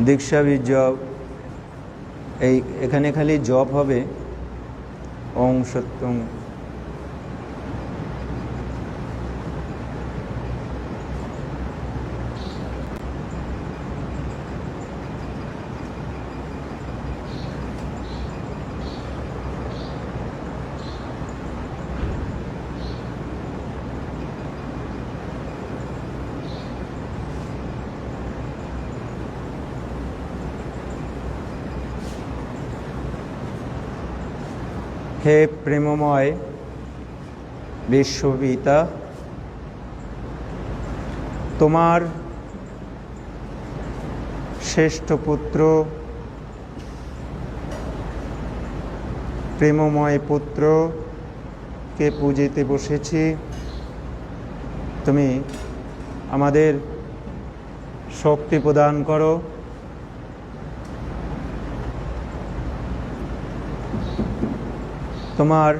দীক্ষাবীর জপ এখানে খালি জপ হবে ওং সত্যং। হে প্রেমময় বিশ্বপিতা, তোমার শ্রেষ্ঠ পুত্র, প্রেমময় পুত্রকে পূজিতে বসেছি। তুমি আমাদের শক্তি প্রদান করো, তোমার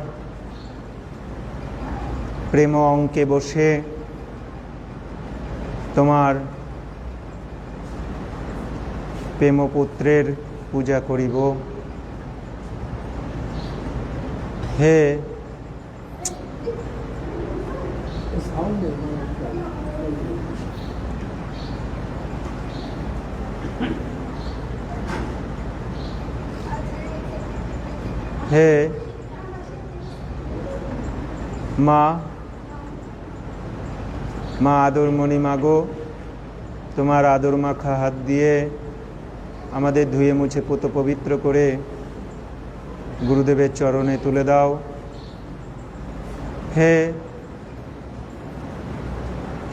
প্রেম অঙ্কে বসে তোমার প্রেমপুত্রের পূজা করিব। হে হে মা আদরমণি মাগো, তোমার আদর মাখা হাত দিয়ে আমাদের ধুয়ে মুছে পুত পবিত্র করে গুরুদেবের চরণে তুলে দাও।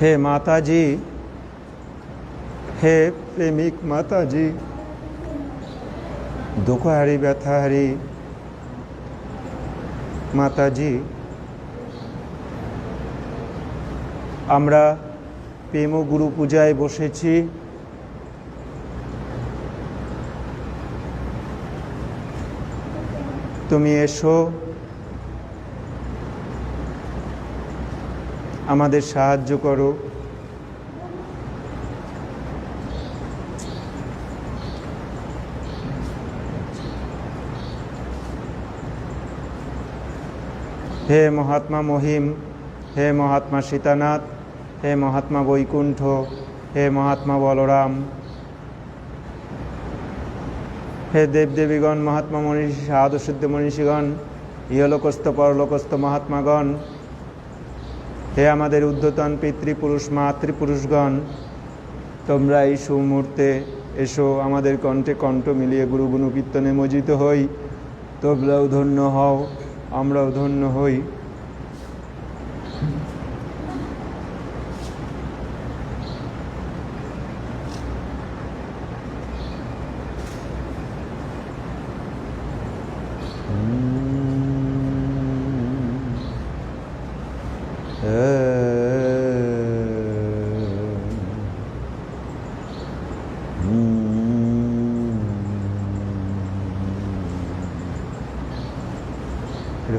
হে মাতাজি, হে প্রেমিক মাতাজি, দুঃখহারি ব্যথাহারি মাতাজি, আমরা প্রেম গুরু পূজায় বসেছি। তুমি এসো, আমাদের সাহায্য করো। হে মহাত্মা মহিম, হে মহাত্মা সীতানাথ, হে মহাত্মা বৈকুণ্ঠ, হে মহাত্মা বলরাম, হে দেবদেবীগণ, মহাত্মা মনীষী, সাধুসিদ্ধ মনীষীগণ, ইহলোকস্থ পরলোকস্থ মহাত্মাগণ, হে আমাদের ঊর্ধ্বতন পিতৃপুরুষ মাতৃপুরুষগণ, তোমরা এই সুমুহূর্তে এসো, আমাদের কণ্ঠে কণ্ঠ মিলিয়ে গুরু গুণ কীর্তনে মজিত হই। তোমরাও ধন্য হও, আমরাও ধন্য হই।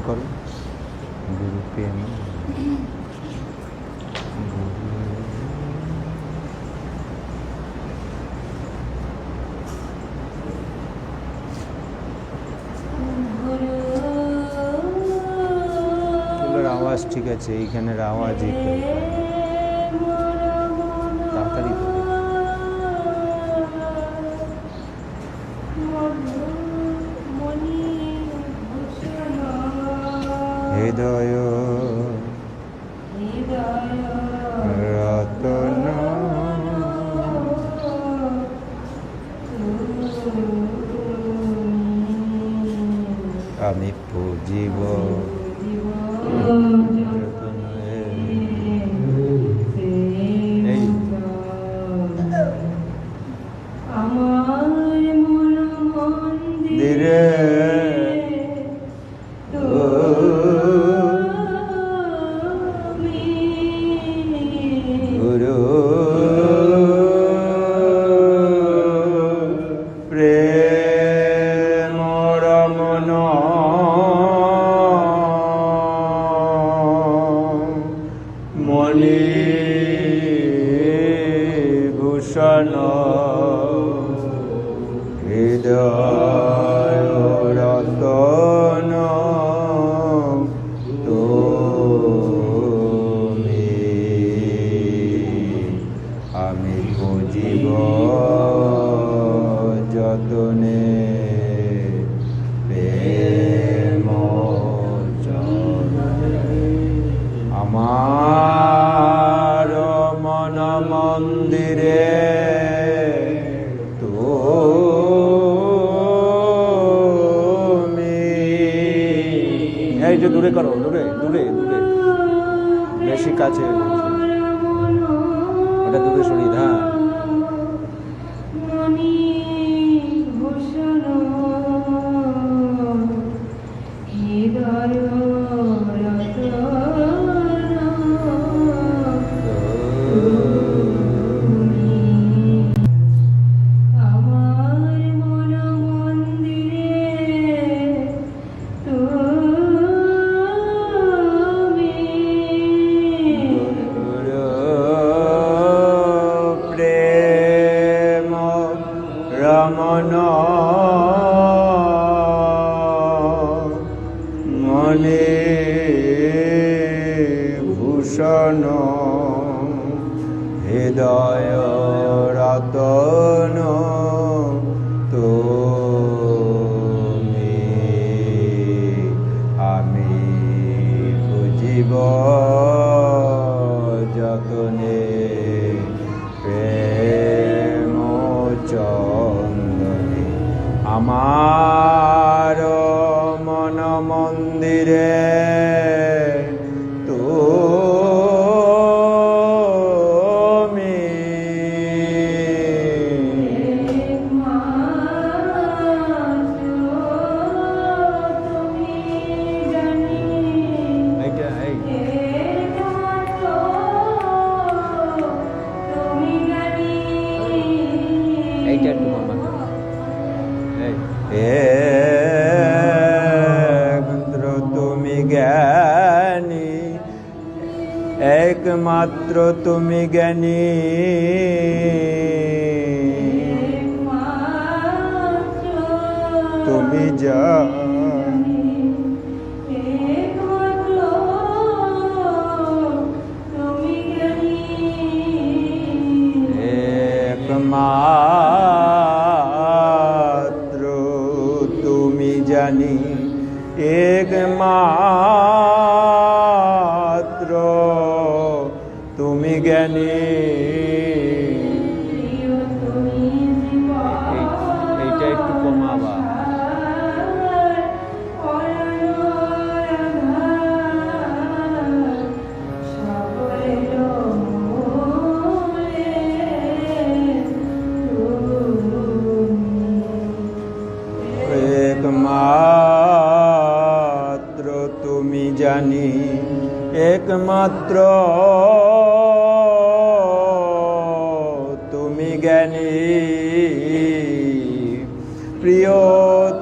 করো গুরু প্রেম, আওয়াজ ঠিক আছে, এইখানের আওয়াজই তাড়াতাড়ি হৃদয় রতন আমি পুজিব ধীরে গুরু প্রেম রমন দূরে বেশি কাছে ওটা দূরে সরিয়ে দা রমন মনে ভূষণ হৃদয় রতন তুমি আমি বুঝিব যতনে প্রেম চন্দনে আমার মন মন্দিরে তুমি এইটা একটু কমা একমাত্র তুমি জ্ঞানী একমাত্র তুমি জ্ঞানী তুমি জানি একমাত্র তুমি জানি একমাত্র তুমি জ্ঞানী এইটা একটু কমাবা একমাত্র তুমি জানি একমাত্র তুমি জ্ঞানী প্রিয়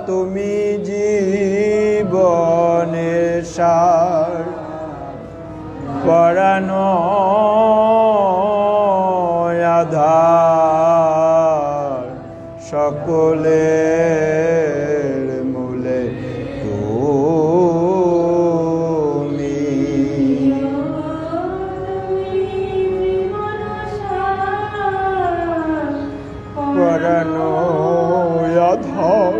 তুমি জীবনের সার পরানো আধার সকলের মূলে তুমি পরানো আধার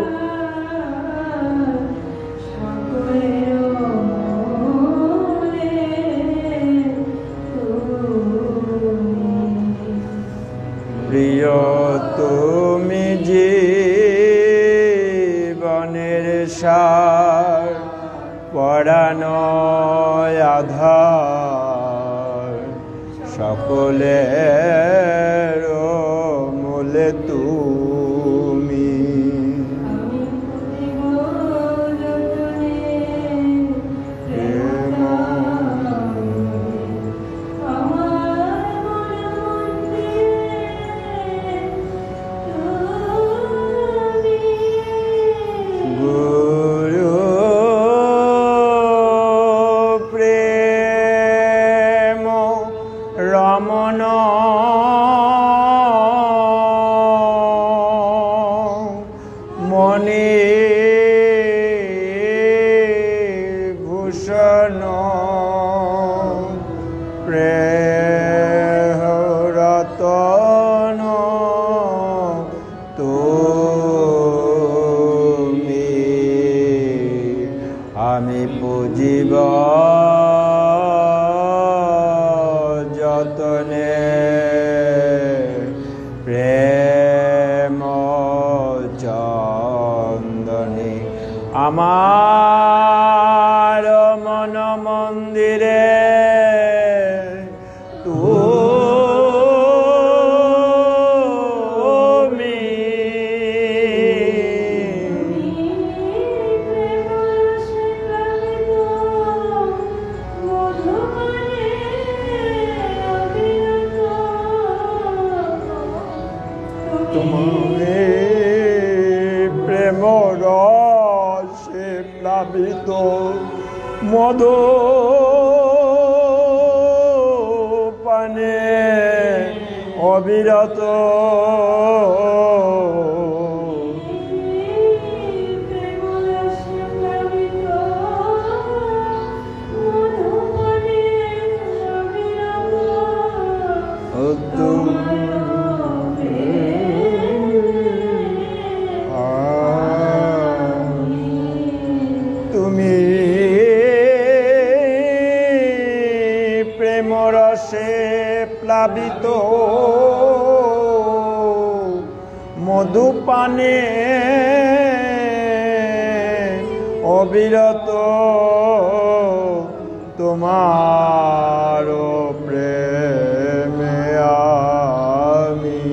প্রিয় তুমি জীবনের সার পরানো আধার সকলের মূলে তুমি গুরু প্রেম রমন মনে ভূষণ প্রেম রতন তুমি আমি পুজিব যতনে প্রেম চন্দনে আমার মন মন্দির মন্দিরে তুমি তুমি প্রেম রসে প্লাবিত মধু পানে অবিরত তুমি প্রেম রসে প্লাবিত মধুপানে অবিরত তোমার প্রেমে আমি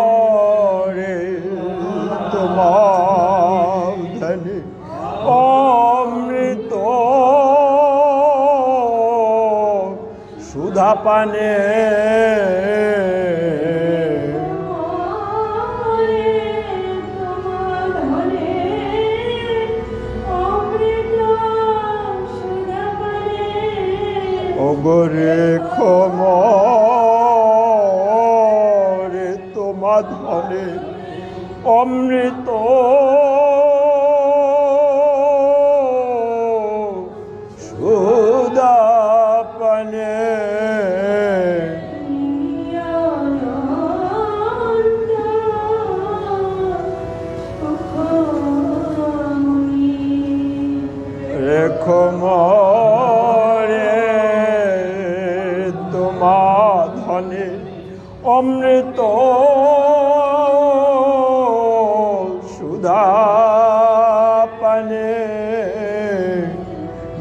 ক্ষমরে তোমার ধনে অমৃত সুধা পানে ওগরে ক্ষমরে তোমার ধনে অমৃত সুধা পানে ক্ষমরে তোমার ধনে অমৃত সুধা পানে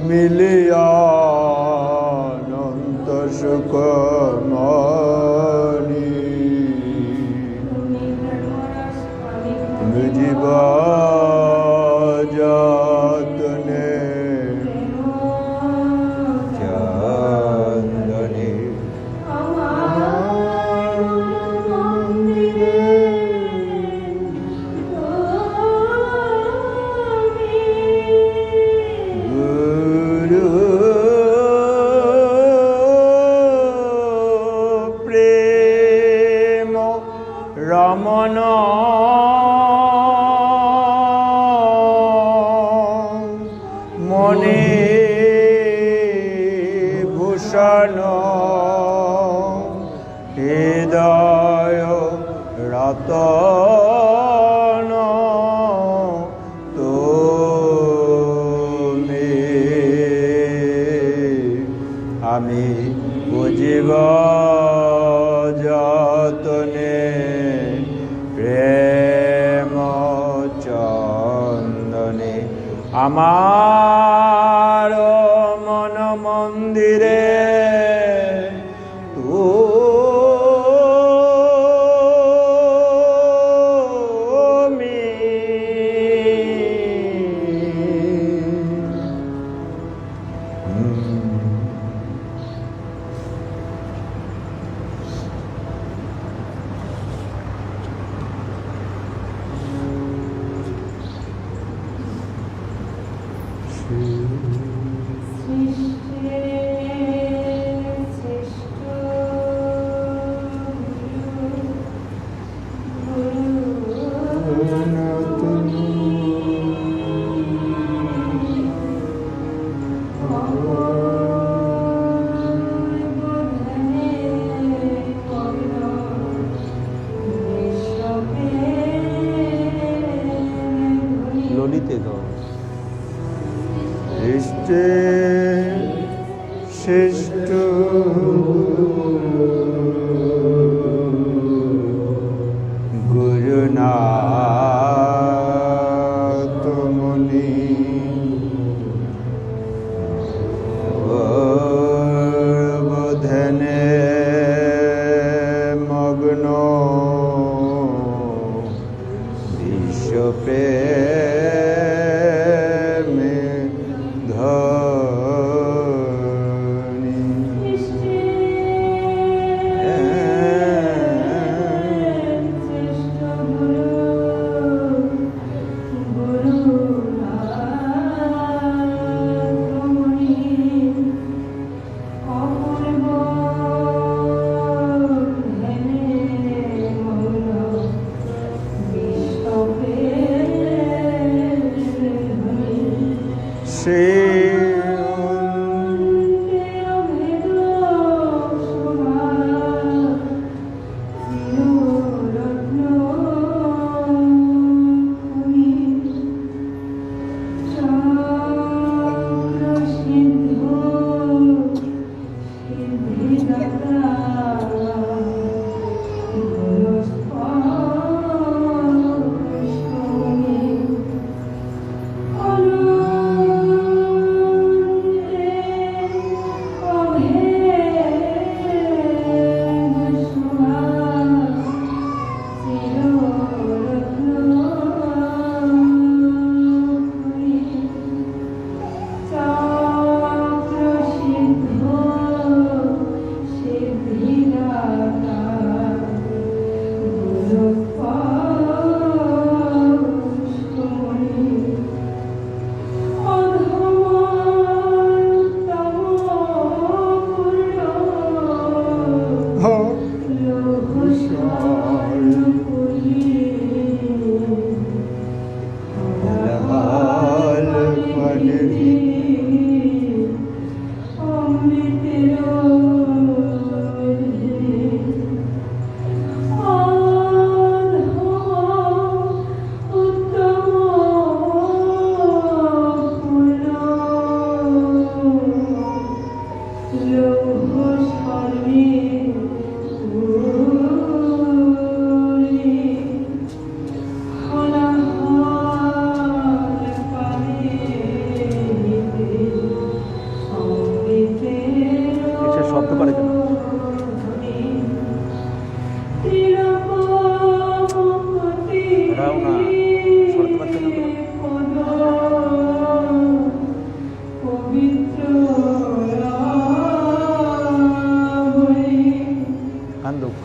মিলিয়া অনন্ত সুখ মনি জীবা যতনে চন্দনে গুরু প্রেম রমণ মনে ভূষণ হৃদয় রতন তুমি আমি বুঝিব যতনে প্রেম চন্দনে আমার মন মন্দিরে তুমি শ্রেষ্ঠ গুরুনাথ মুনি বোধনে মগ্ন বিশ্বপ্রেমে ধনি। শব্দ করে কেন? ওরাও না শব্দ পাচ্ছে না কান্দুক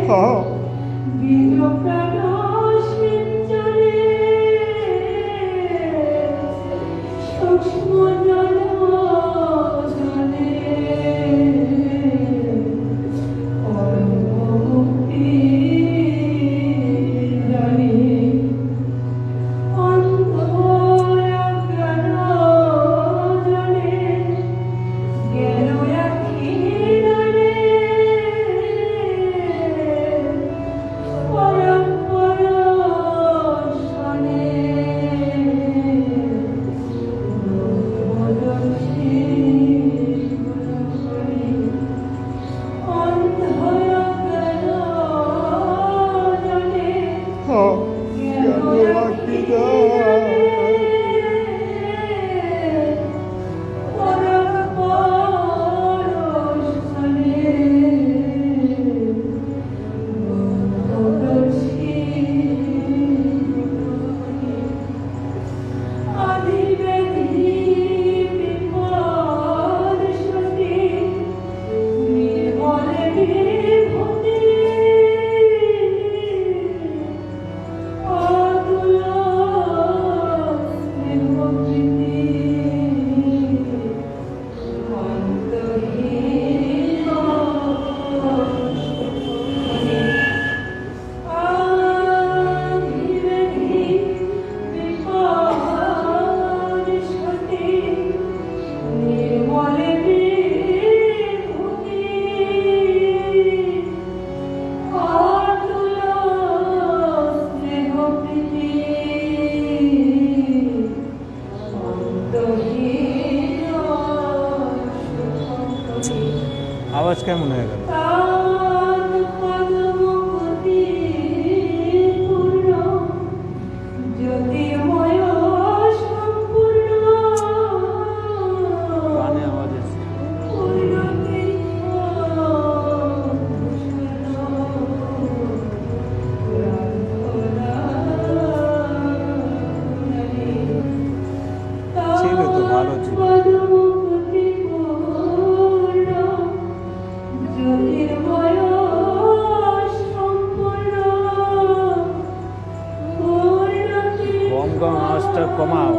হ্যাঁ। আওয়াজ কেমন হয়ে গেল? কানে আওয়াজ এসছে। ছিল তো, ভালো ছিল। গম আওয়াজটা কমাও।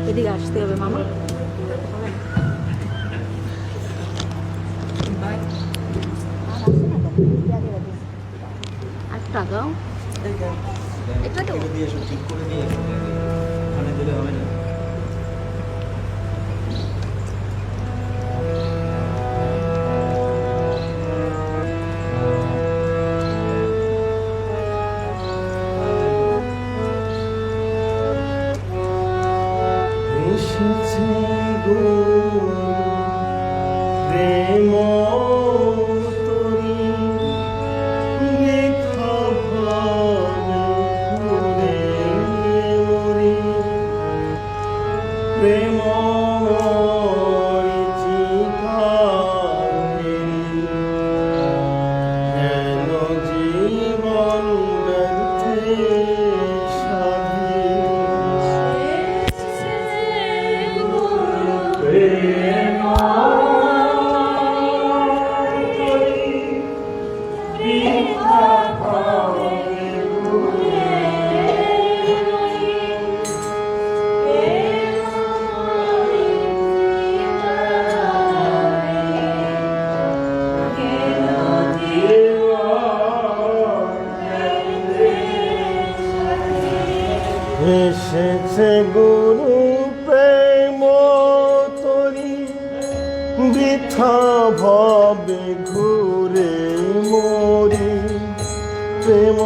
এদিকে আসতে হবে মামা। আর টাকাও এটা তো এসেছে গুরু প্রেম তরি বৃথা ভাবে ঘুরে মরি প্রেম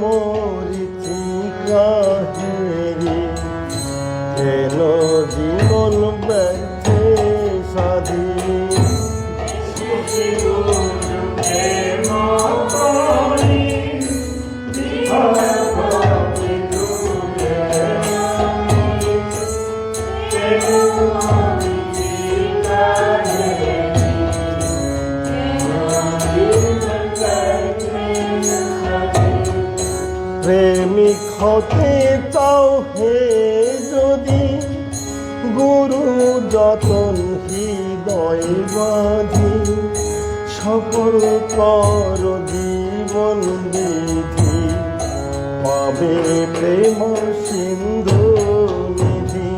মরিচিকা হেরি কেন জীবন ব্যর্থে সাধি প্রেমিক হতে চাও হে যদি গুরু যতন হৃদয় বাঁধি সকল কর জীবন বিধি পাবে প্রেম সিন্ধু নিধি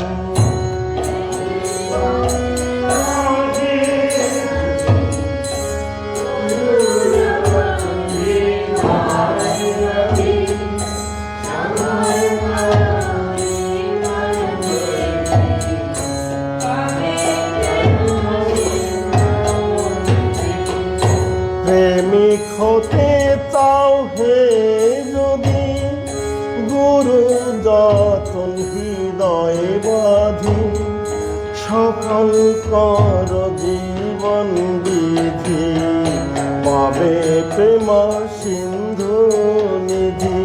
প্রেমিক হতে চাও হে যদি গুরু যতন হৃদয় বাঁধি সকল কর জীবন বিধি পাবে প্রেম সিন্ধু নিধি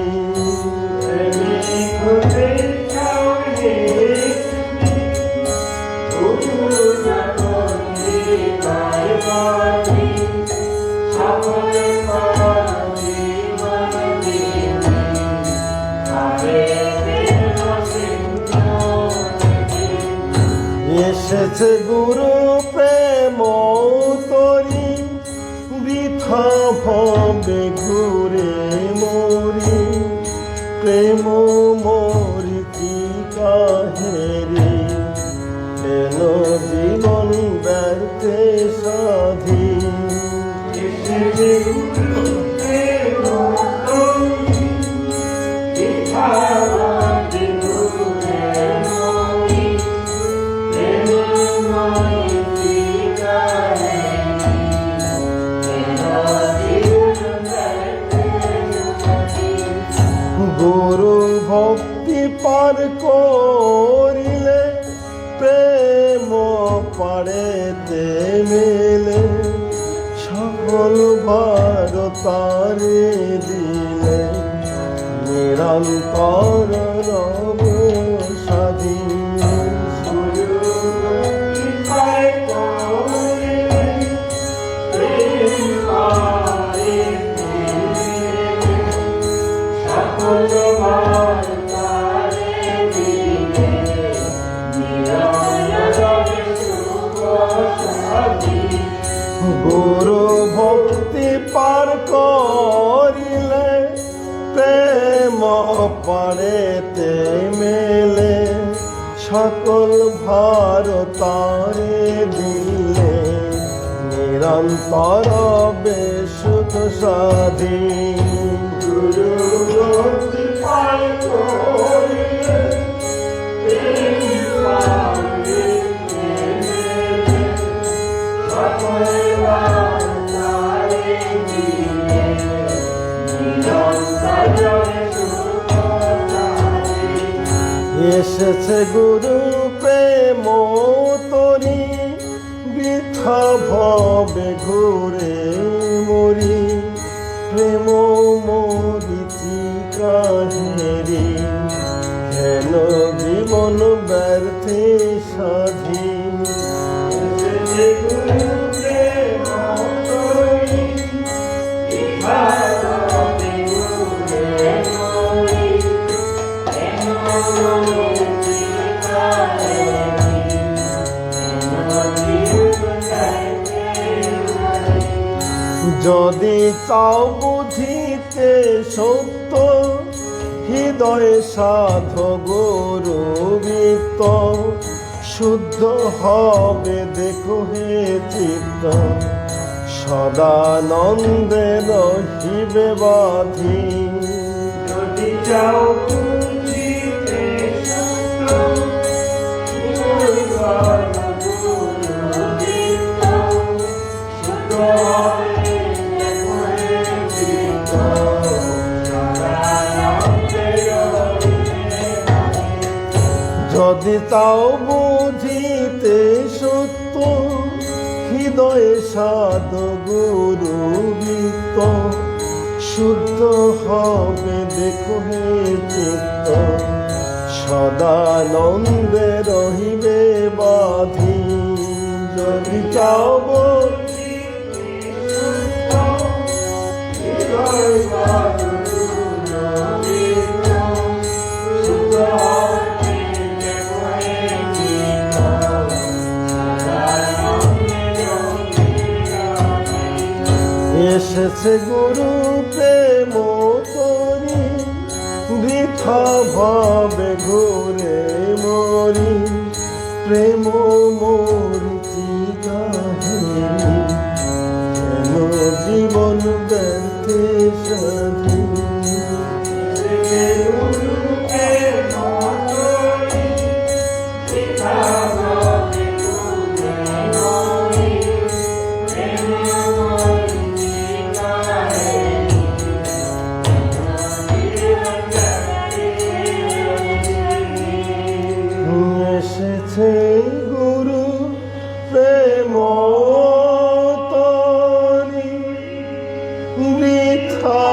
এসেছে গুরু প্রেম তরি বৃথা ভবে ঘুরে মরি প্রেম মরিচিকা হেরি কেন জীবন ব্যর্থে সাধি গুরু ভক্তি পার করিলে প্রেম পারেতে মেলে সকল ভার তারে দিলে নিরন্তর রব সাধি গুরু ভক্তি পার করিলে প্রেম পারেতে মেলে সকল ভার তারে দিলে নিরন্তর বেশুক সাধি গুরু ভক্তি পার করিলে এসেছে গুরু প্রেম তরি বৃথা ভবে ঘুরে মরি প্রেম মরিচিকা হেরি কেন জীবন ব্যর্থে সাধি যদি চাও বুঝিতে সত্য হৃদয় সাধ গুরু বৃত্ত শুদ্ধ হবে দেখো হে চিত্ত সদানন্দে রহিবে বাধি যদি চাও বুঝিতে যদি চাও বুঝিতে সত্য হৃদয়ে সাধ গুরু গীত শুদ্ধ হবে দেখো হে চিত্ত সদানন্দে রহিবে বাধি যদি চাও এসেছে গুরু প্রেম করি বৃথা ভাবে ঘুরে মরি প্রেম মরিচিকা কেন জীবন ব্যর্থে সাধু এসেছে গুরু প্রেম তরি বৃথা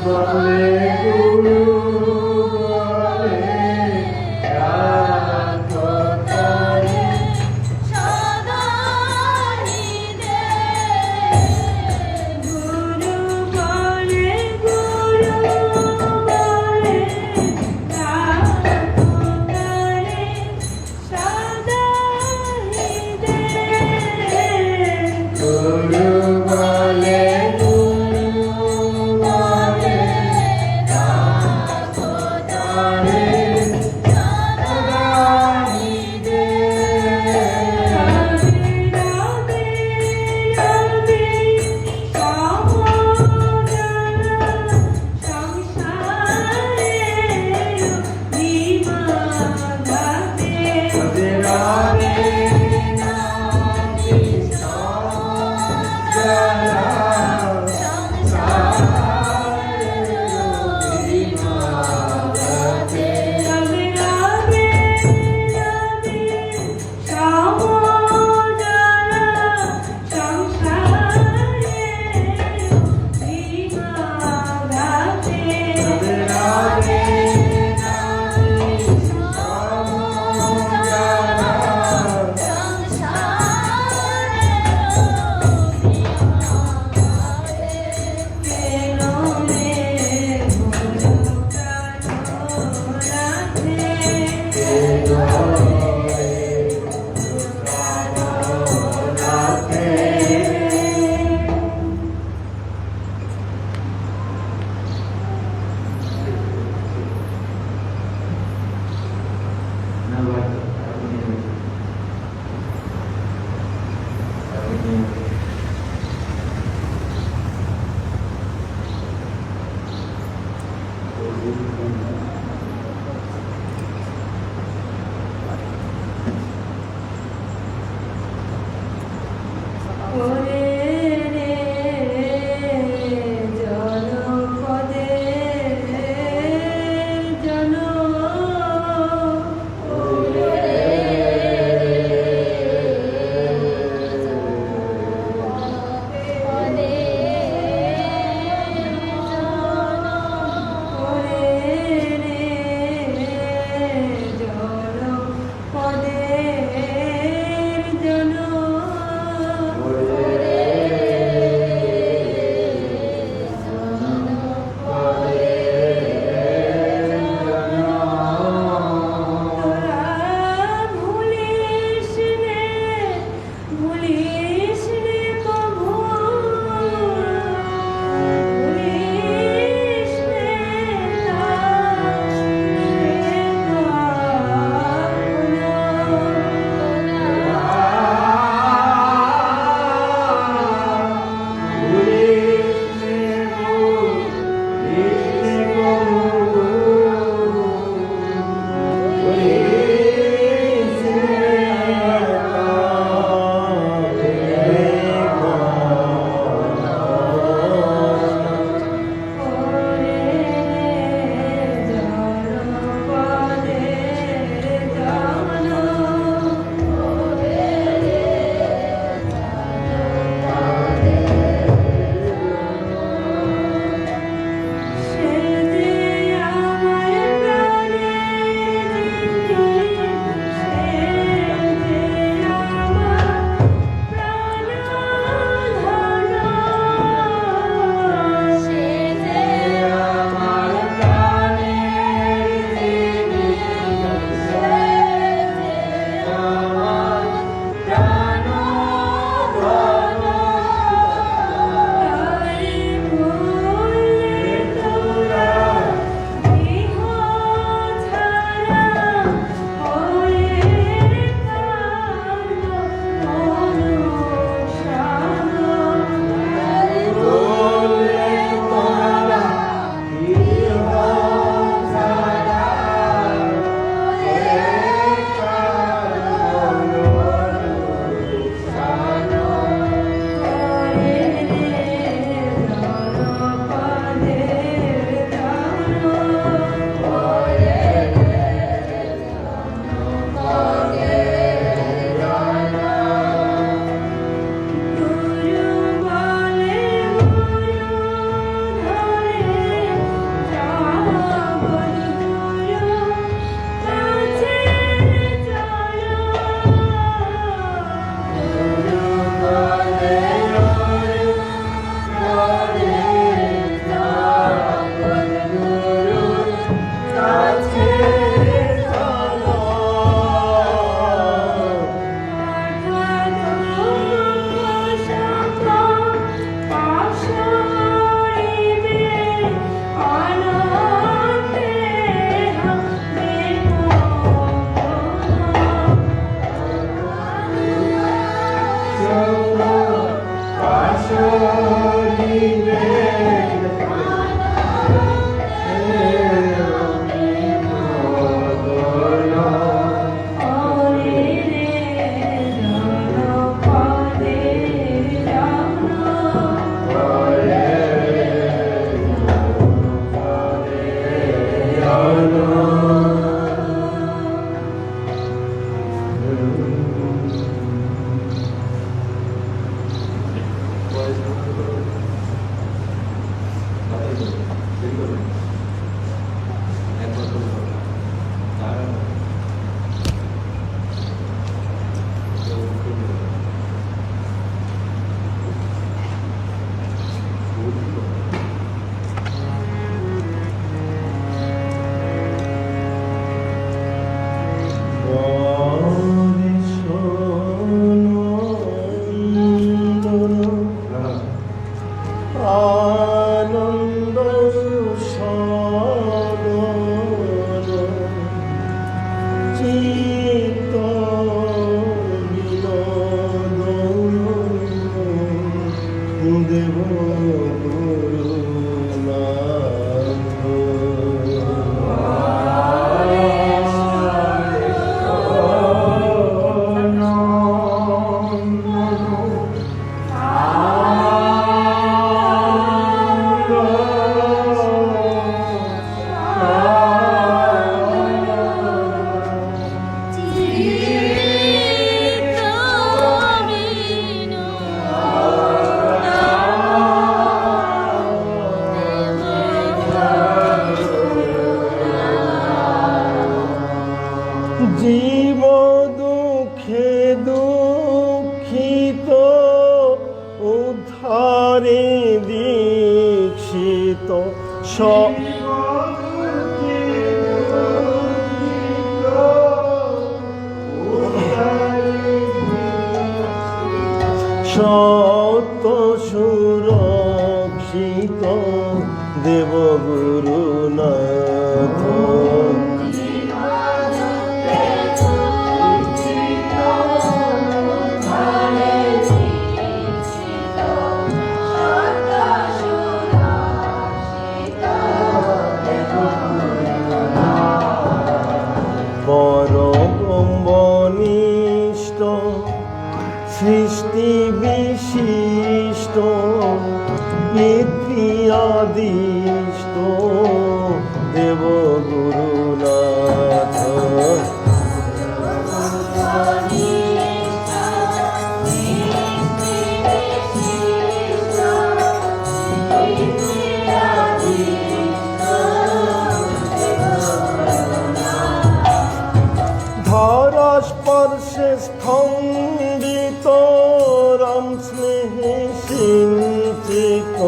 বলে গুরু বলে রাখো তারে সদা হৃদয়ে গুরু বলে রাখো তারে সদা হৃদয়ে গুরু বলে রাখো তারে আনন্দ সদন চিত্ত বিনোদন দেব জীব দুঃখে দুঃখিত উদ্ধারে দীক্ষিত সত্য সুরক্ষিত দেবগুরুনাথ পরমবনিষ্ঠ সৃষ্টি বিশিষ্ট পিতৃয়াদিষ্ট দেবগুরুনাথ ধরা স্পর্শে স্তম্ভিত রাম স্নেহে সিঞ্চিত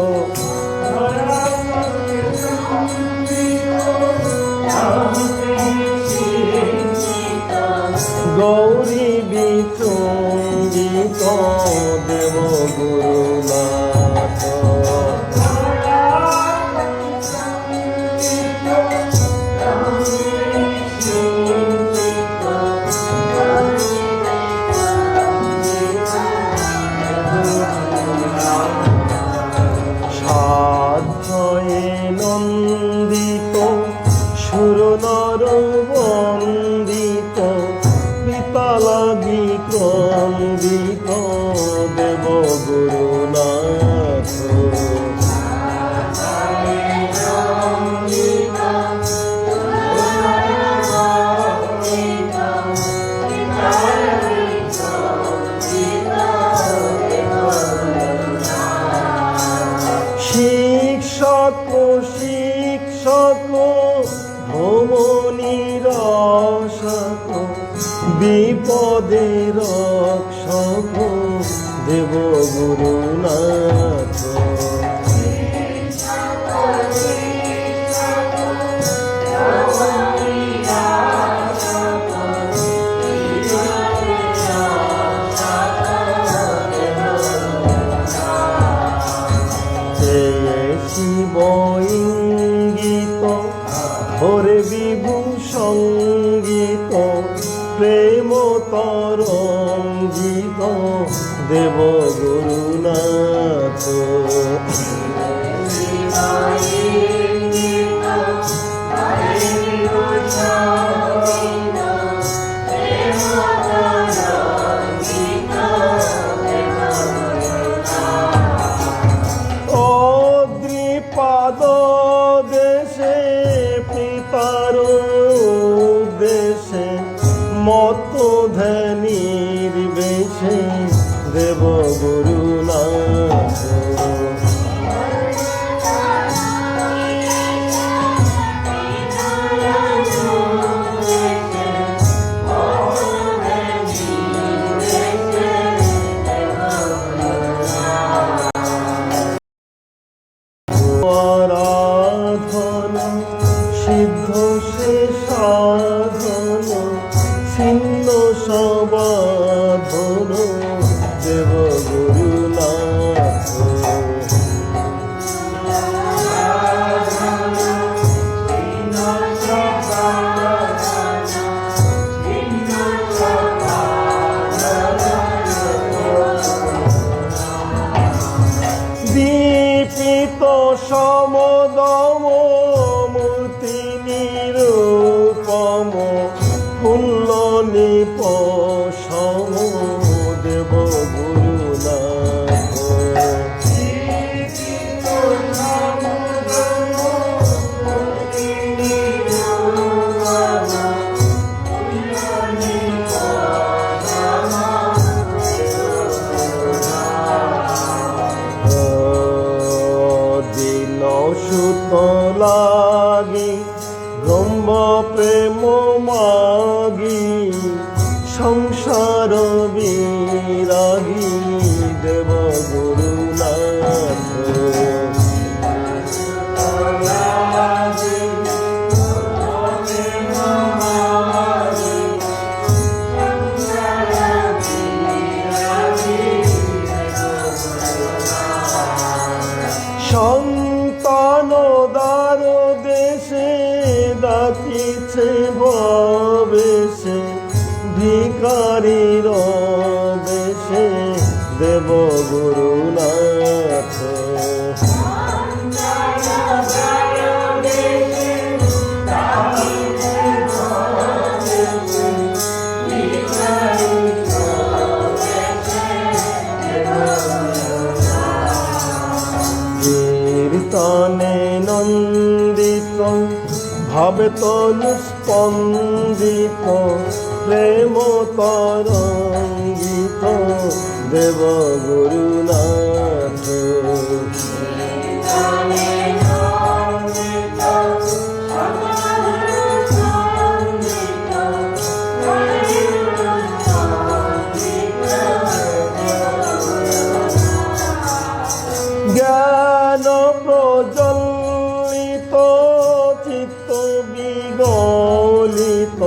গৌরী বিচঙ্গিত দেবগুরুনাথ সাধ্যয়ে নন্দিত সুরনর বন্দিত পিতালা বিক্রন্দিত দেবগুরুনাথ শিক্ষক শিক্ষক ভ্রমণী রসক বিপদে রক্ষক দেবগুরুনাথ শিব ইঙ্গিত হরে বিভু সঙ্গীত প্রেম তরঙ্গিত দেবগুরুনাথ অদ্রিপাদ দেশে পিতার দেশে মত ধ্যানীর বেশে দেবগুরুনাথ অমৃত সমদম মূর্তি নিরূপম ফুল্ল নিপ সম দেব গুরুনাথ দিন সুত লাগি ব্রহ্ম প্রেম মাগি সংসার বিরাগী দেব গুরুনাথ সন্তান দ্বার দেশে ডাকিছে ভবেশে ভিকারীর বেশে দেব গুরুনাথ কীর্তনে নন্দিত ভাবে তনু স্পন্দিত প্রেম তরঙ্গিত দেব গুরুনাথ জ্ঞান প্রজ্বলিত চিত্ত বিগলিত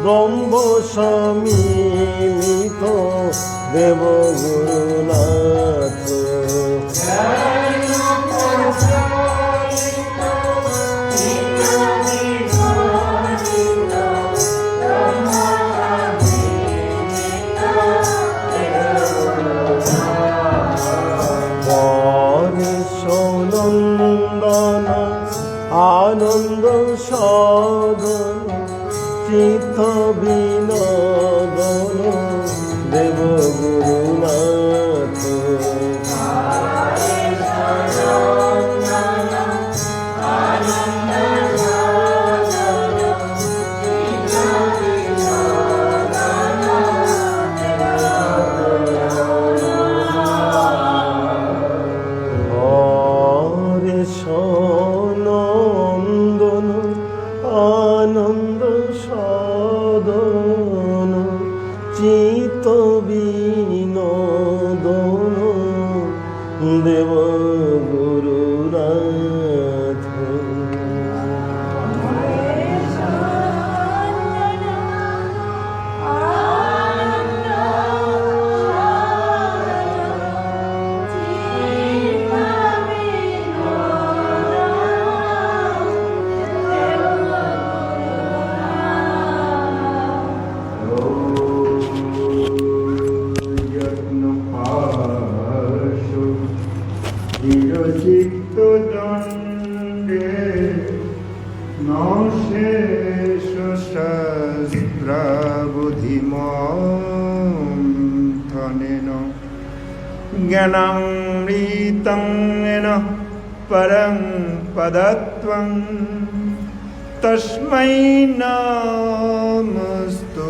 ব্রহ্ম সমিলিত দেব গুরুনাথ নন্দন আনন্দ সদন চিত্ত বিনোদন দেব গুরুনাথ নন্দন আনন্দ সদন চিত্ত বিনোদন দেব গুরুনাথ চিত্ত দণ্ডে নশেষ শাস্ত্রাবুধিমন্থনেন জ্ঞানামৃतं येन परं पदत्वं तस्मै नमस्तु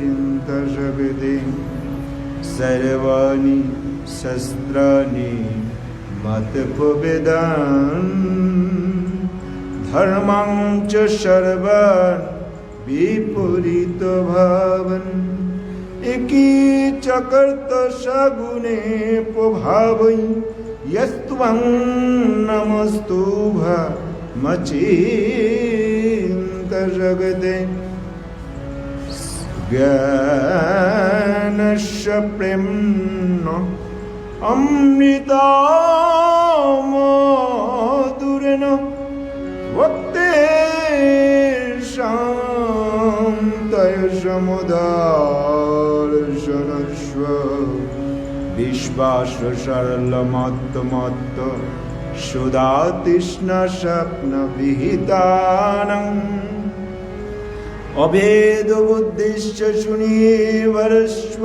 भमचिन्तजगते सर्वाणि शस्त्राणि मतपवेदान् धर्मं च सर्वान् विपरीतभावन् एकी चकर्त सगुणे प्रभावै यस्त्वं नमस्तु भमचिन्तजगते ज्ञानस्य प्रेम्ण अमृतामधुरेण वक्तेषां तय समुदार्शनस्व বিশ্বাস সরল মত্ত মত্ত সুধা তৃষ্ণা স্বপ্ন বিহিতানং অভেদ বুদ্ধিশ্চ শুনিবরস্ব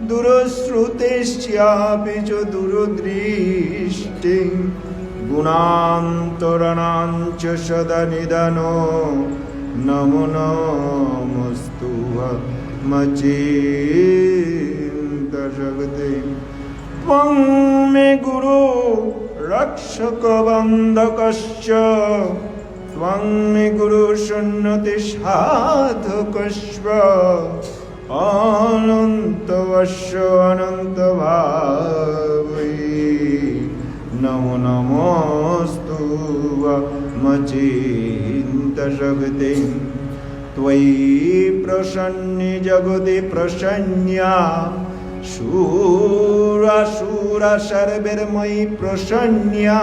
দূরশ্রুতেশ্চাপি চ দূরদৃষ্টি গুণান্তরণাঞ্চ সদা নিদানো নমো নমস্তু মচিন্ত জগতে ত্বং মে গুরু রক্ষক বন্ধকশ্চ ত্বং মে গুরু সুন্নতি সাধকস্ব অনন্তবর্ষ অনন্ত ভাবৈ নমো নমস্তু মচিন্ত জগতে ত্বয়ি প্রসন্নি জগতে প্রসন্ন্যা শূরাসুরা সর্বের্ময়ি প্রসন্ন্যা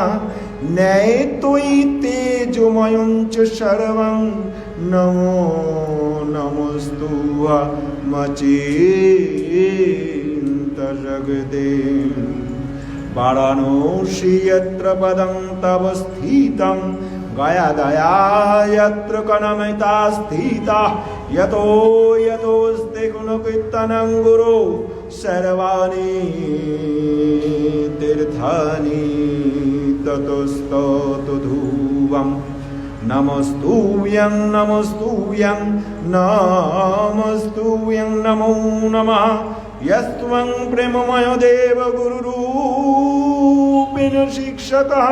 ন্যায় ত্বয়ি তেজোময়ং চ সর্বং নমো নমস্তু মচিন্ত জগতে বারাণসী যত্র পদং তব স্থিতং গয়া দয়া যত্র কনমিতা স্থিতা যতো যতোস্তে গুণকীর্তনং গুরু সর্বাণি তীর্থানি ততস্তত ধ্রুবং নমস্তুভ্যং নমস্তুভ্যং নমস্তুভ্যং নমো নমঃ यस्त्वं प्रेममय देव गुरुरूपेण शिक्षकः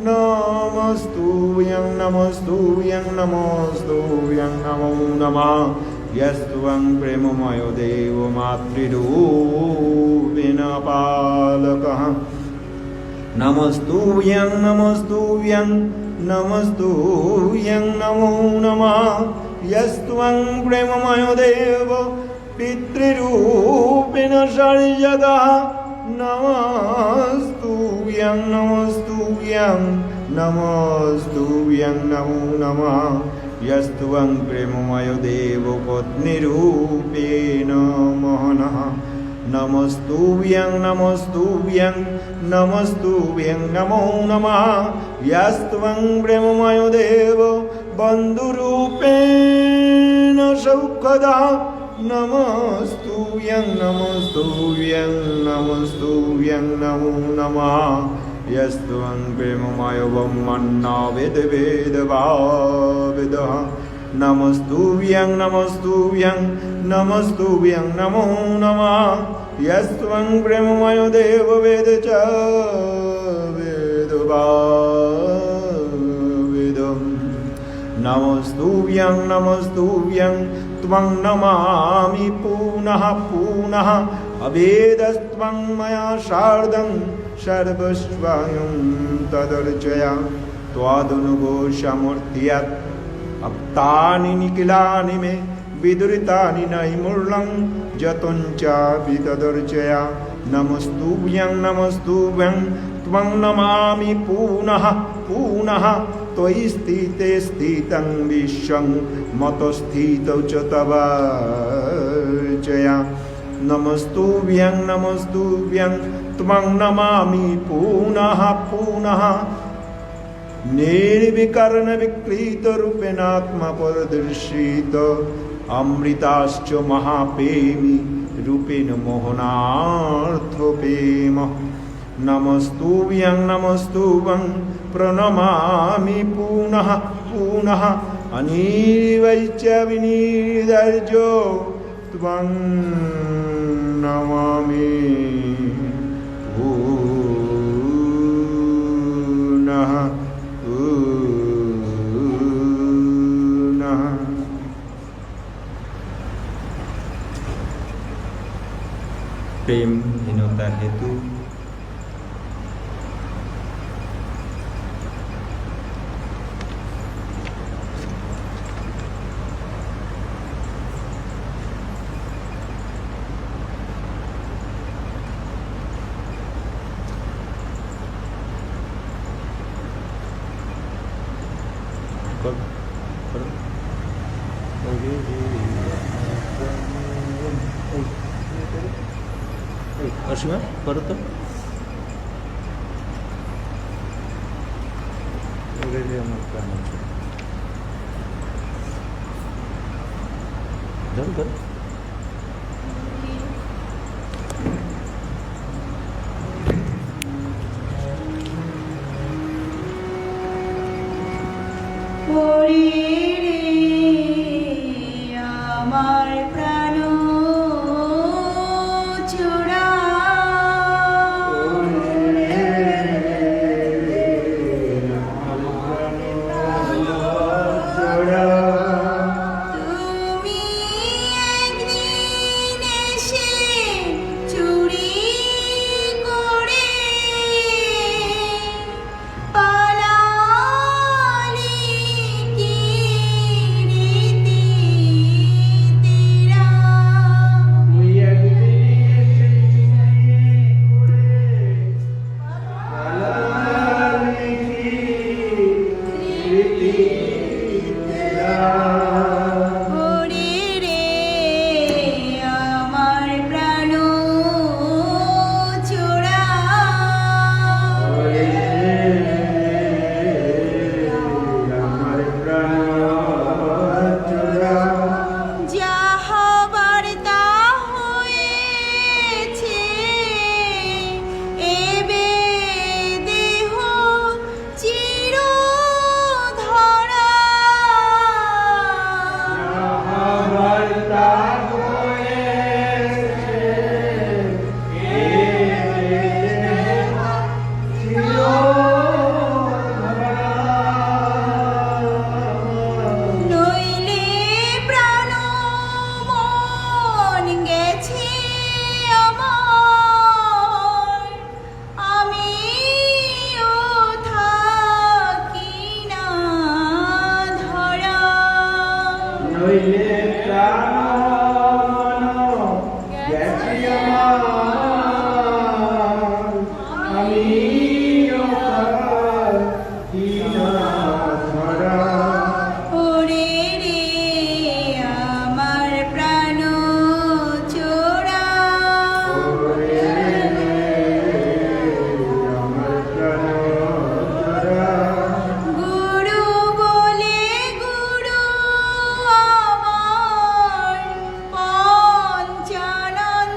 नमस्तुभ्यं नमस्तुभ्यं नमस्तुभ्यं नमो नमः यस्त्वं प्रेममय देव मातृरूपेण पालकः नमस्तुभ्यं नमस्तुभ्यं नमस्तुभ्यं नमो नमः यस्त्वं प्रेममय देव पितृरूपेण सर्वजगः नमस्तुभ्यं नमस्तुभ्यं नमस्तुभ्यं नमो नमः यस्त्वं प्रेममय देव पत्नीरूपेण मोहनः नमस्तुभ्यं नमस्तुभ्यं नमस्तुभ्यं नमो नमः यस्त्वं प्रेममय देव बन्धुरूपेण सौखदः नमस्तुभ्यं नमस्तुभ्यं नमस्तुभ्यं नमो नमः यस्त्वं प्रेममय ब्रह्मण्य वेद वेदभाविदः नमस्तुभ्यं नमस्तुभ्यं नमस्तुभ्यं नमो नमः यस्त्वं प्रेममय देव वेद च वेदभाविदम् नमस्तुभ्यं नमस्तुभ्यं त्वं नमामि पुनः पुनः अभेदस्त्वं मया सार्धं सर्वस्वयं तदर्चया त्वादनुघोषमूर्त्यात् अप्तानि निखिलानि मे विदुरितानि नैमुर्लं जतं चापि तदर्चया नमस्तुभ्यं नमस्तुभ्यं त्वं नमामि पुनः पुनः त्वयि स्थिते स्थितं विश्वं मतस्थितौ च तवार्चया नमस्तुभ्यं नमस्तुभ्यं त्वं नमामि पुनः पुनः निर्विकर्णविकृतरूपेणात्मपरदर्शित अमृताश्च महाप्रेमी रूपेण मोहनार्थप्रेम नमस्तुभ्यं नमस्तुभ्यं प्रणमामि पुनः पुनः अनिर्वैच विनिर्दर्जो त्वं नमामि पुनः पुनः प्रेमहीनता हेतु অসীমা করো তো। আমার প্রাণ আছে। ধরো ধরো। আমার প্রাণ চূড়া তুমি একদিন এসে চুরি করে পালালি কি রীতি তেরা ওরে রে আমার প্রাণ চূড়া আমার প্রাণ চূড়া যাহা বার্তা হয়েছে এবে দেহ চির ধরা নইলে প্রাণ মন গেছে আমার আমিও থাকি না ধরা নইলে প্রাণ গেছি আমার, আমিও থাকি না ধরা। ওরে রে আমার প্রাণ চোরা আমার প্রাণ চূড়া গুরু বলে গুরু আমার পঞ্চানন্তর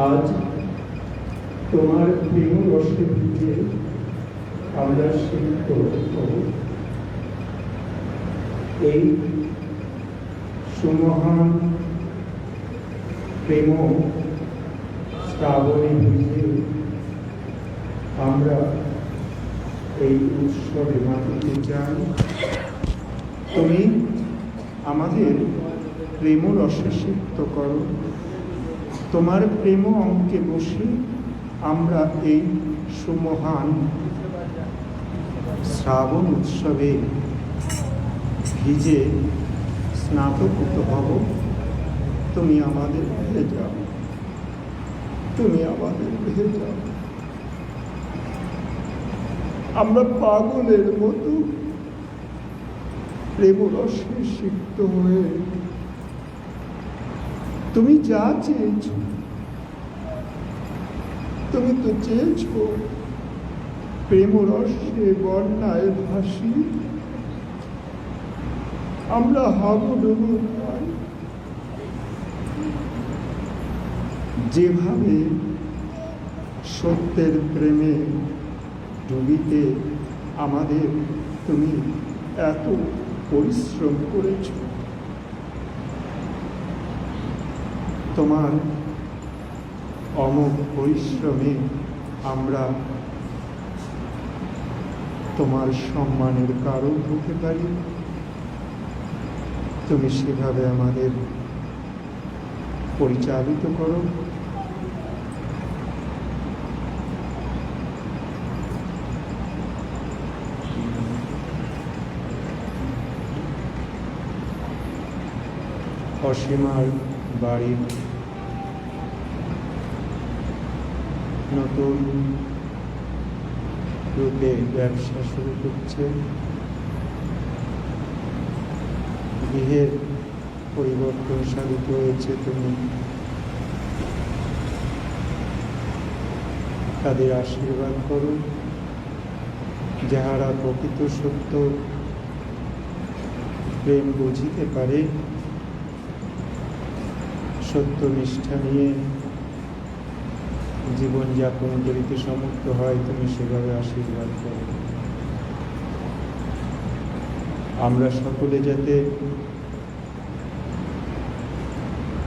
আজ তোমার প্রেম রসে ভিজে আমরা সিক্ত হব। এই সুমহান প্রেম শ্রাবণে ভিজে আমরা এই উৎসবে মাতিতে চাই। তুমি আমাদের প্রেম রসে সিক্ত করো। তোমার প্রেম অঙ্কে বসে আমরা এই সুমহান শ্রাবণ উৎসবে ভিজে স্নাতকৃত হব। তুমি আমাদের ভেয়ে যাও, তুমি আমাদের ভেয়ে যাও। আমরা পাগলের মতো প্রেম রসে সিক্ত হয়ে তুমি যা চেয়েছ, তুমি তো চেয়েছ প্রেম রসে বন্যায় ভাসি। আমরা হাবুডুবু নয়, যেভাবে সত্যের প্রেমে ডুবিতে আমাদের তুমি এত পরিশ্রম করেছ, তোমার অমোঘ পরিশ্রমে আমরা তোমার সম্মানের কারণ হতে পারি। তুমি সেভাবে আমাদের পরিচালিত করো। অসীমার বাড়ির নতুন রূপে ব্যবসা শুরু করছে। গৃহের পরিবর্তন সাধিত হয়েছে, তুমি তাদের আশীর্বাদ করো। যাহারা প্রকৃত সত্য প্রেম বুঝিতে পারে, সত্য নিষ্ঠা নিয়ে জীবনযাপন করিতে সমর্থ হয়, তুমি সেভাবে আশীর্বাদ করো। আমরা সকলে যাতে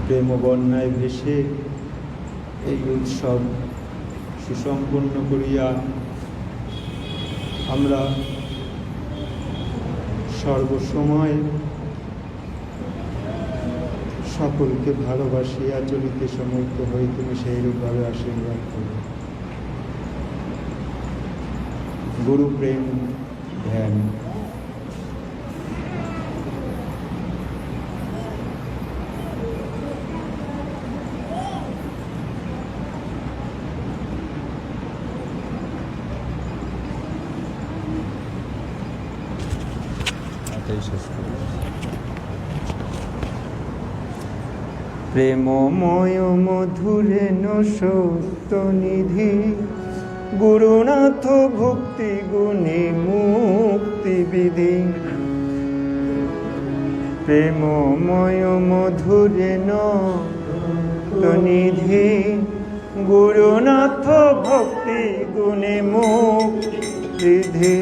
প্রেম বন্যায় ভেসে এই উৎসব সুসম্পন্ন করিয়া আমরা সর্বসময় সকলকে ভালোবাসিয়া চলিতে সমর্থ হই, তুমি সেইরূপভাবে আশীর্বাদ করো। গুরু প্রেম ধ্যান। শেষ করি। প্রেমময় মধুরেণ সত্য নিধি, গুরুনাথ ভক্তি গুণী মুক্তি বিধি। প্রেমময় মধুরেণ নিধি, গুরুনাথ ভক্তি গুণী মুক্তি বিধি।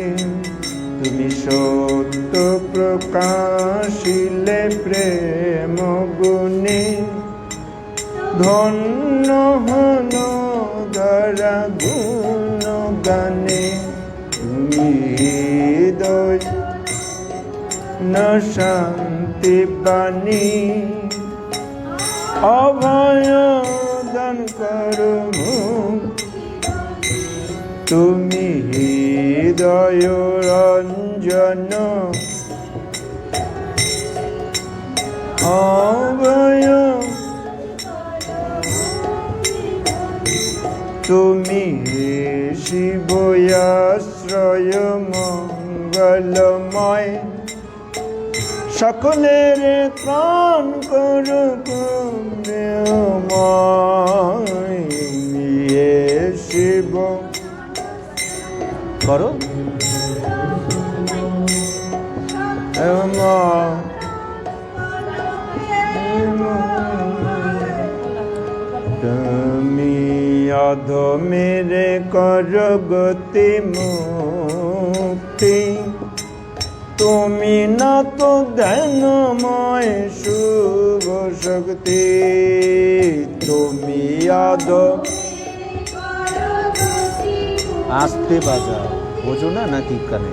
তুমি সত্য প্রকাশিলে প্রেম গুণে, ধন্য হন ধরা গুণ গানে। তুমি হৃদয় ন শান্তি বাণী, অভয় দান করো। তুমি হৃদয় রঞ্জন, অভয়। তুমি শিবয়াশ্রয় মঙ্গলময়, সকলের ত্রাণ করো করুণাময়। শিব করো। তুমি অধমেরে কর গতি মুক্তি, তুমি না তো ধ্যানময় শুভ শক্তি। তুমি আস্তে বাজাও, বোঝো না নাকি কানে?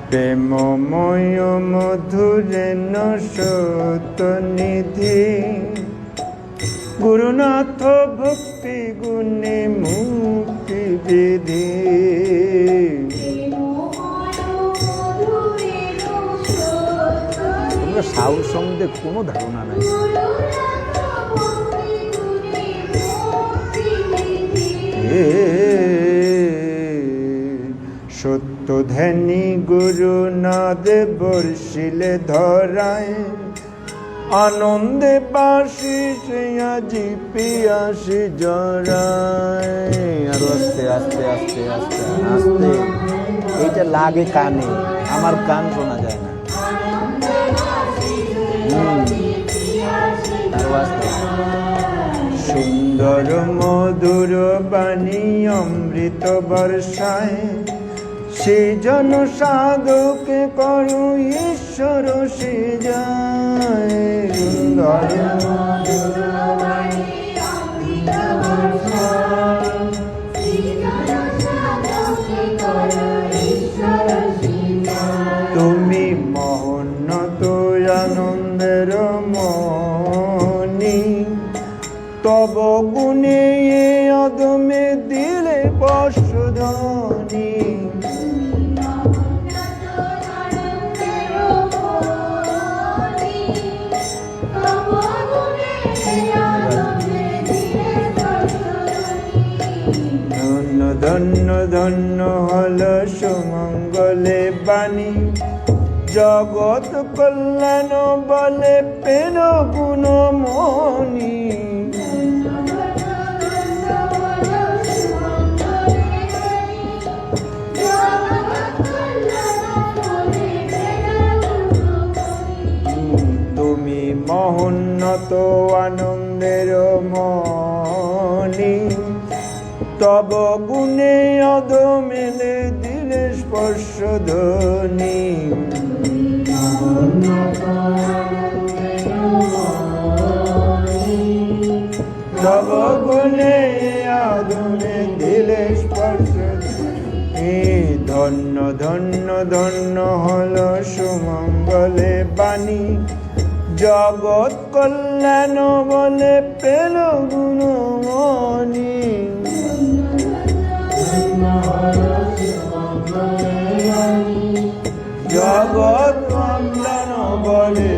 প্রেমময় মধুরেণ সত্য নিধি, গুরুনাথ ভক্তি গুণে মুক্তি বিধি। তোমরা সাউন্ড সম্বন্ধে কোনো ধারণা নাই। সত্য ধ্যানী গুরুনাথ বর্ষিলে ধরায়, আনন্দে বাসি আজি পিয়াসি জড়ায়। আরো আস্তে আস্তে আস্তে আস্তে আস্তে, এইটা লাগে কানে, আমার গান শোনা যায় না। আরো আস্তে। সুন্দর মধুর বাণী অমৃত বর্ষায়, সৃজন সাধকে করো ঈশ্বর সৃজায় তুমি মহোন্নত আনন্দের মনি, তব গুণে অদমে দিলে বর্ষধ্বনি। ধন্য ধন্য ধন্য হল সুমঙ্গলে বাণী, জগৎ কল্যাণ বলে পেন গুণমণি। তুমি মহোন্নত আনন্দের মণি, তব গুণে অদমেলে দিলে স্পর্শধ্বনি। তব গুণে অদমে দিলে স্পর্শধ্বনি। ধন্য ধন্য ধন্য হল সুমঙ্গলে বাণী, জগৎ কল্যাণ বলে পেল গুণমণি। জগৎ কল্যাণ বলে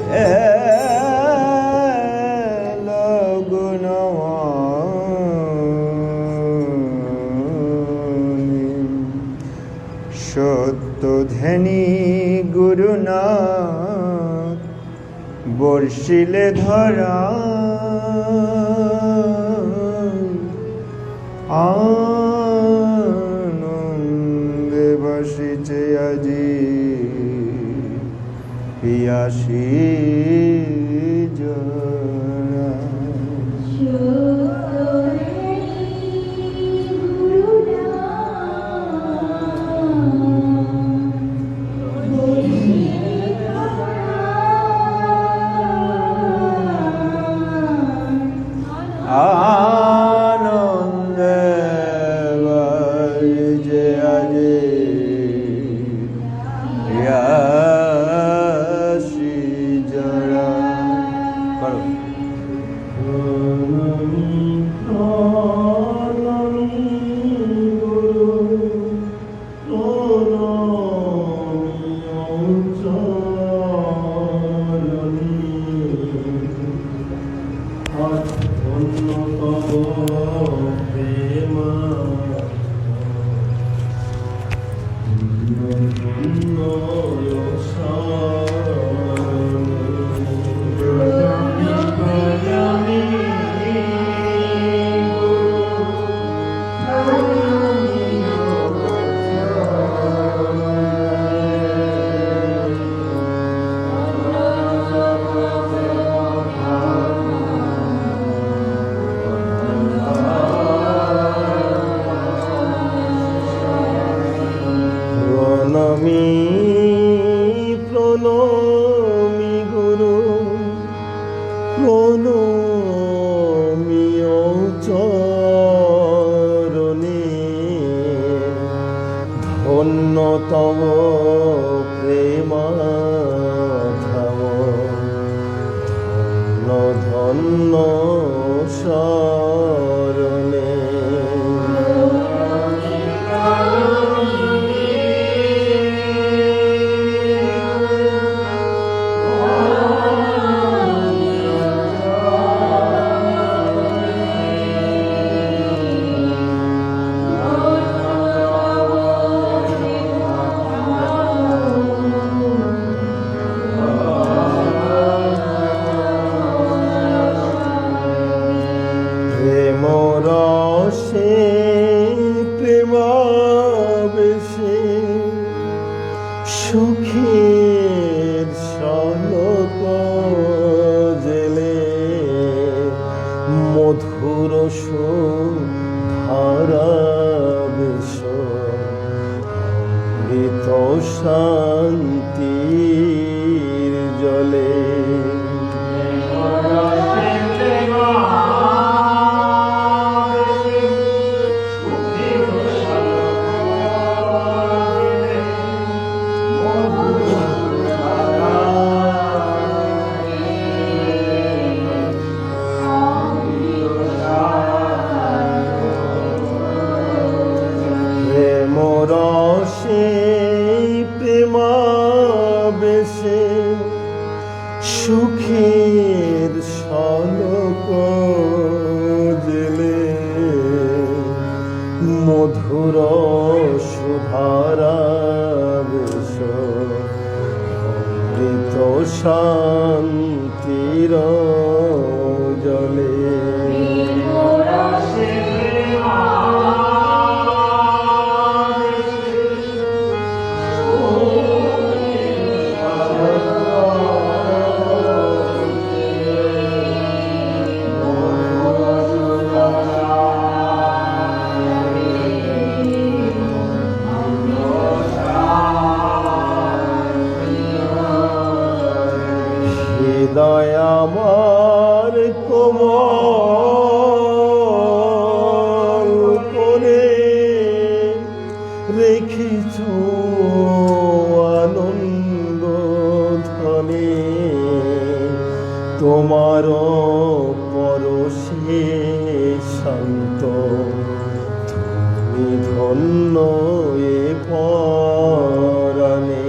পেল গুণমণি। সত্যধ্যানী গুরুনাথ বর্ষিলে ধরা, আনন্দে ভাসিছে আজি পিয়াসী জরা। আনন্দে ভাসিছে আজি পিয়াসী জরা। করো প্রণমি গুরু, প্রণমি চরণে। ধন্য তব প্রেমাধাম, ধন্য ধন্য শরণে। প্রেমরসে প্রেমাবেশে সুখের সলক জেলে, মধুর ধারা বেশ অমৃত শান্তির জলে রসে প্রেমাবেশে সুখের সলক জেলে মধুর সুধারাবেশ অমৃত শান্তির জলে হৃদয় আমার কোমল করে রেখেছ আনন্দ ধনে তোমার পরশে শান্ত তুমি ধন্য এ পরাণে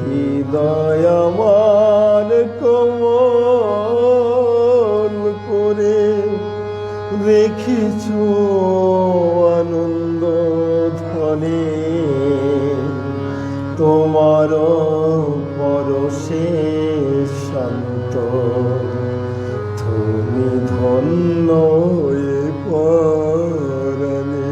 হৃদয় আমার কোমল করে রেখেছ আনন্দ ধনে তোমার পরশে শান্ত তুমি ধন্য এ পরাণে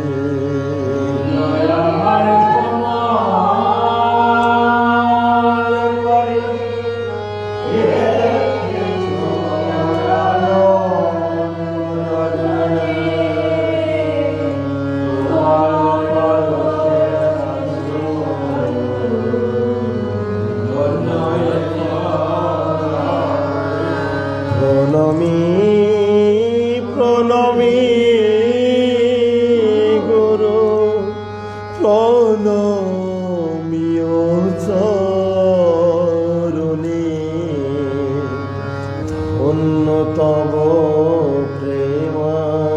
প্রণমী প্রণমী গুরু প্রণমীয় চরণে ধন্য তব প্রেমাধাম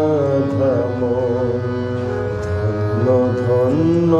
ধন্য ধন্য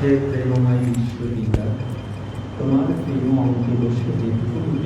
হে প্রেমময় ঈশ্বরিকা, তোমার প্রেম অঙ্কে বসে যেটুকু